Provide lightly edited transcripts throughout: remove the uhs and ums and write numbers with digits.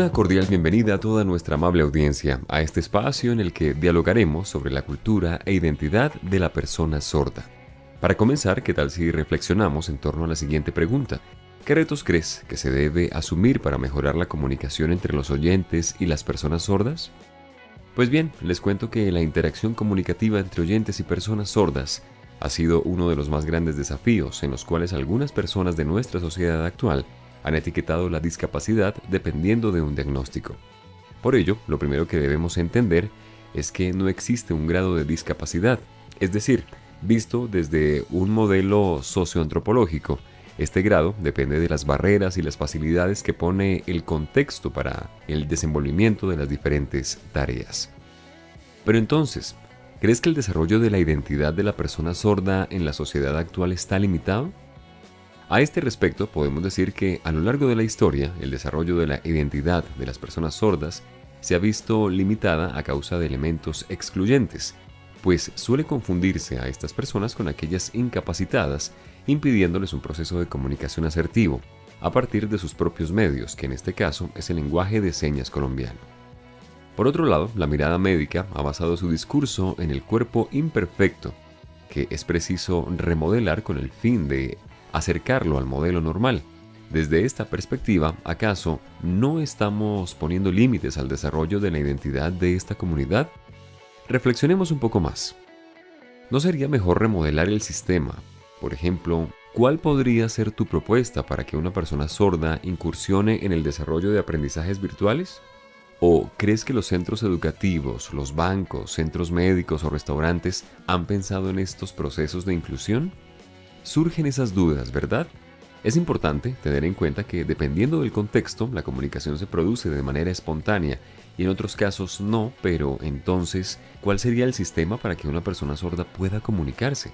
Una cordial bienvenida a toda nuestra amable audiencia a este espacio en el que dialogaremos sobre la cultura e identidad de la persona sorda. Para comenzar, ¿qué tal si reflexionamos en torno a la siguiente pregunta? ¿Qué retos crees que se debe asumir para mejorar la comunicación entre los oyentes y las personas sordas? Pues bien, les cuento que la interacción comunicativa entre oyentes y personas sordas ha sido uno de los más grandes desafíos en los cuales algunas personas de nuestra sociedad actual han etiquetado la discapacidad dependiendo de un diagnóstico. Por ello, lo primero que debemos entender es que no existe un grado de discapacidad, es decir, visto desde un modelo socioantropológico, este grado depende de las barreras y las facilidades que pone el contexto para el desenvolvimiento de las diferentes tareas. Pero entonces, ¿crees que el desarrollo de la identidad de la persona sorda en la sociedad actual está limitado? A este respecto, podemos decir que a lo largo de la historia, el desarrollo de la identidad de las personas sordas se ha visto limitada a causa de elementos excluyentes, pues suele confundirse a estas personas con aquellas incapacitadas, impidiéndoles un proceso de comunicación asertivo, a partir de sus propios medios, que en este caso es el lenguaje de señas colombiano. Por otro lado, la mirada médica ha basado su discurso en el cuerpo imperfecto, que es preciso remodelar con el fin de acercarlo al modelo normal. Desde esta perspectiva, ¿acaso no estamos poniendo límites al desarrollo de la identidad de esta comunidad? Reflexionemos un poco más. ¿No sería mejor remodelar el sistema? Por ejemplo, ¿cuál podría ser tu propuesta para que una persona sorda incursione en el desarrollo de aprendizajes virtuales? ¿O crees que los centros educativos, los bancos, centros médicos o restaurantes han pensado en estos procesos de inclusión? Surgen esas dudas, ¿verdad? Es importante tener en cuenta que dependiendo del contexto, la comunicación se produce de manera espontánea y en otros casos no, pero entonces, ¿cuál sería el sistema para que una persona sorda pueda comunicarse?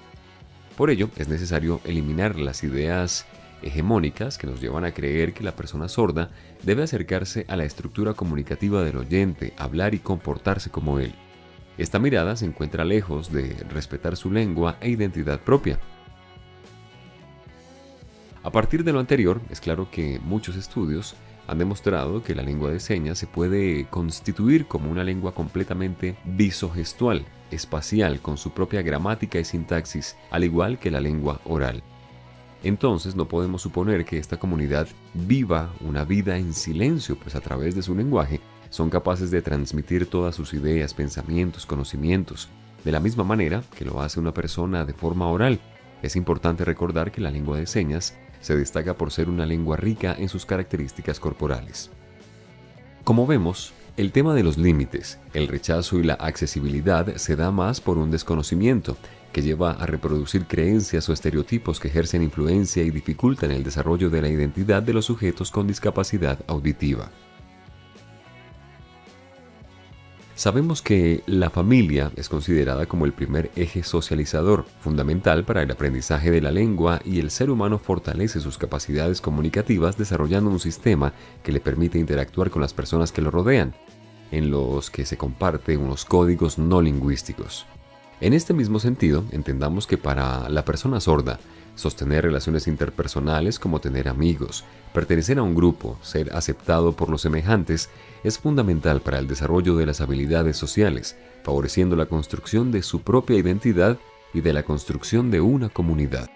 Por ello, es necesario eliminar las ideas hegemónicas que nos llevan a creer que la persona sorda debe acercarse a la estructura comunicativa del oyente, hablar y comportarse como él. Esta mirada se encuentra lejos de respetar su lengua e identidad propia. A partir de lo anterior, es claro que muchos estudios han demostrado que la lengua de señas se puede constituir como una lengua completamente visogestual, espacial, con su propia gramática y sintaxis, al igual que la lengua oral. Entonces no podemos suponer que esta comunidad viva una vida en silencio, pues a través de su lenguaje son capaces de transmitir todas sus ideas, pensamientos, conocimientos, de la misma manera que lo hace una persona de forma oral. Es importante recordar que la lengua de señas se destaca por ser una lengua rica en sus características corporales. Como vemos, el tema de los límites, el rechazo y la accesibilidad se da más por un desconocimiento que lleva a reproducir creencias o estereotipos que ejercen influencia y dificultan el desarrollo de la identidad de los sujetos con discapacidad auditiva. Sabemos que la familia es considerada como el primer eje socializador, fundamental para el aprendizaje de la lengua, y el ser humano fortalece sus capacidades comunicativas desarrollando un sistema que le permite interactuar con las personas que lo rodean, en los que se comparten unos códigos no lingüísticos. En este mismo sentido, entendamos que para la persona sorda, sostener relaciones interpersonales como tener amigos, pertenecer a un grupo, ser aceptado por los semejantes, es fundamental para el desarrollo de las habilidades sociales, favoreciendo la construcción de su propia identidad y de la construcción de una comunidad.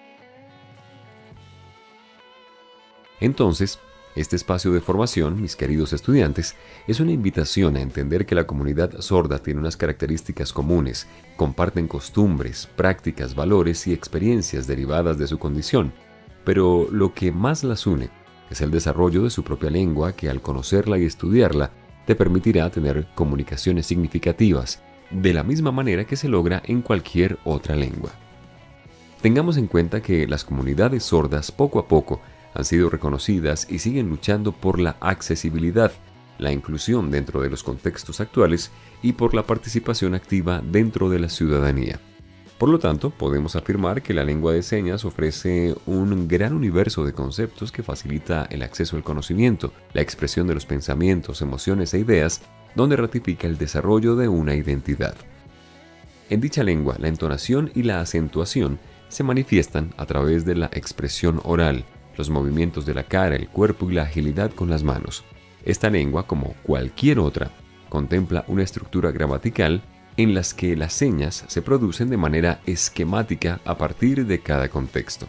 Entonces, este espacio de formación, mis queridos estudiantes, es una invitación a entender que la comunidad sorda tiene unas características comunes, comparten costumbres, prácticas, valores y experiencias derivadas de su condición, pero lo que más las une es el desarrollo de su propia lengua que al conocerla y estudiarla te permitirá tener comunicaciones significativas, de la misma manera que se logra en cualquier otra lengua. Tengamos en cuenta que las comunidades sordas poco a poco han sido reconocidas y siguen luchando por la accesibilidad, la inclusión dentro de los contextos actuales y por la participación activa dentro de la ciudadanía. Por lo tanto, podemos afirmar que la lengua de señas ofrece un gran universo de conceptos que facilita el acceso al conocimiento, la expresión de los pensamientos, emociones e ideas, donde ratifica el desarrollo de una identidad. En dicha lengua, la entonación y la acentuación se manifiestan a través de la expresión oral, los movimientos de la cara, el cuerpo y la agilidad con las manos. Esta lengua, como cualquier otra, contempla una estructura gramatical en las que las señas se producen de manera esquemática a partir de cada contexto.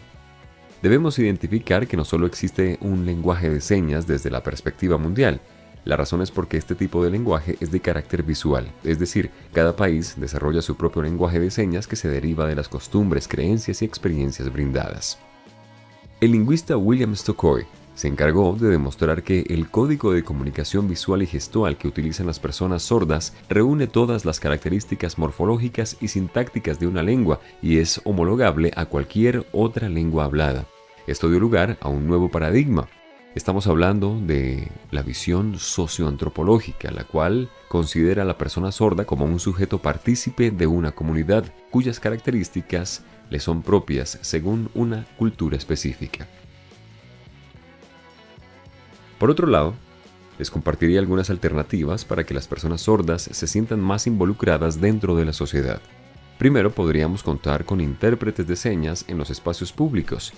Debemos identificar que no solo existe un lenguaje de señas desde la perspectiva mundial. La razón es porque este tipo de lenguaje es de carácter visual, es decir, cada país desarrolla su propio lenguaje de señas que se deriva de las costumbres, creencias y experiencias brindadas. El lingüista William Stokroy se encargó de demostrar que el código de comunicación visual y gestual que utilizan las personas sordas reúne todas las características morfológicas y sintácticas de una lengua y es homologable a cualquier otra lengua hablada. Esto dio lugar a un nuevo paradigma. Estamos hablando de la visión socioantropológica, la cual considera a la persona sorda como un sujeto partícipe de una comunidad, cuyas características le son propias según una cultura específica. Por otro lado, les compartiría algunas alternativas para que las personas sordas se sientan más involucradas dentro de la sociedad. Primero, podríamos contar con intérpretes de señas en los espacios públicos.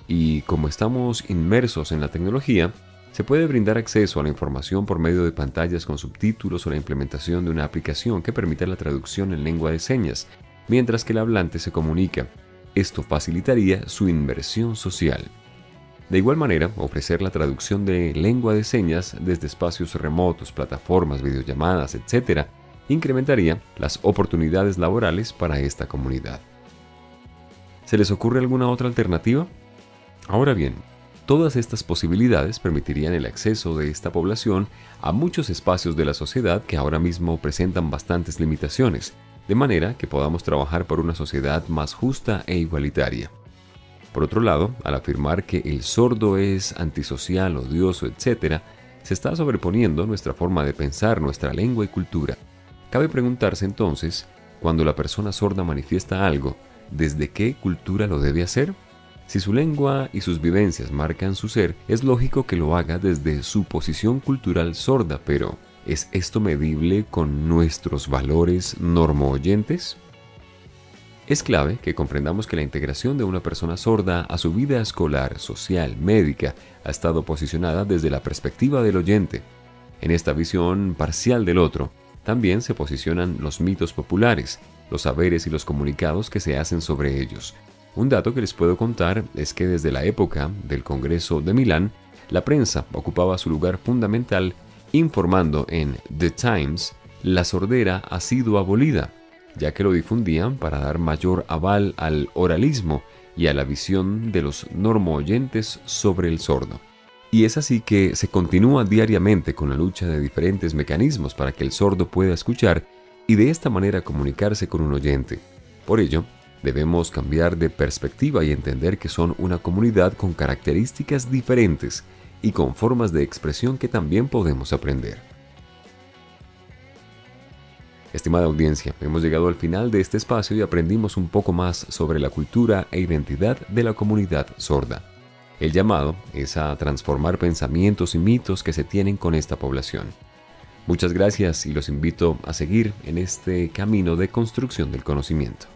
Y como estamos inmersos en la tecnología, se puede brindar acceso a la información por medio de pantallas con subtítulos o la implementación de una aplicación que permita la traducción en lengua de señas, mientras que el hablante se comunica. Esto facilitaría su inmersión social. De igual manera, ofrecer la traducción de lengua de señas desde espacios remotos, plataformas, videollamadas, etc., incrementaría las oportunidades laborales para esta comunidad. ¿Se les ocurre alguna otra alternativa? Ahora bien, todas estas posibilidades permitirían el acceso de esta población a muchos espacios de la sociedad que ahora mismo presentan bastantes limitaciones, de manera que podamos trabajar por una sociedad más justa e igualitaria. Por otro lado, al afirmar que el sordo es antisocial, odioso, etc., se está sobreponiendo nuestra forma de pensar, nuestra lengua y cultura. Cabe preguntarse entonces, cuando la persona sorda manifiesta algo, ¿desde qué cultura lo debe hacer? Si su lengua y sus vivencias marcan su ser, es lógico que lo haga desde su posición cultural sorda, pero ¿es esto medible con nuestros valores normo-oyentes? Es clave que comprendamos que la integración de una persona sorda a su vida escolar, social, médica, ha estado posicionada desde la perspectiva del oyente. En esta visión parcial del otro, también se posicionan los mitos populares, los saberes y los comunicados que se hacen sobre ellos. Un dato que les puedo contar es que desde la época del Congreso de Milán, la prensa ocupaba su lugar fundamental informando en The Times la sordera ha sido abolida, ya que lo difundían para dar mayor aval al oralismo y a la visión de los normo-oyentes sobre el sordo. Y es así que se continúa diariamente con la lucha de diferentes mecanismos para que el sordo pueda escuchar y de esta manera comunicarse con un oyente. Por ello, debemos cambiar de perspectiva y entender que son una comunidad con características diferentes y con formas de expresión que también podemos aprender. Estimada audiencia, hemos llegado al final de este espacio y aprendimos un poco más sobre la cultura e identidad de la comunidad sorda. El llamado es a transformar pensamientos y mitos que se tienen con esta población. Muchas gracias y los invito a seguir en este camino de construcción del conocimiento.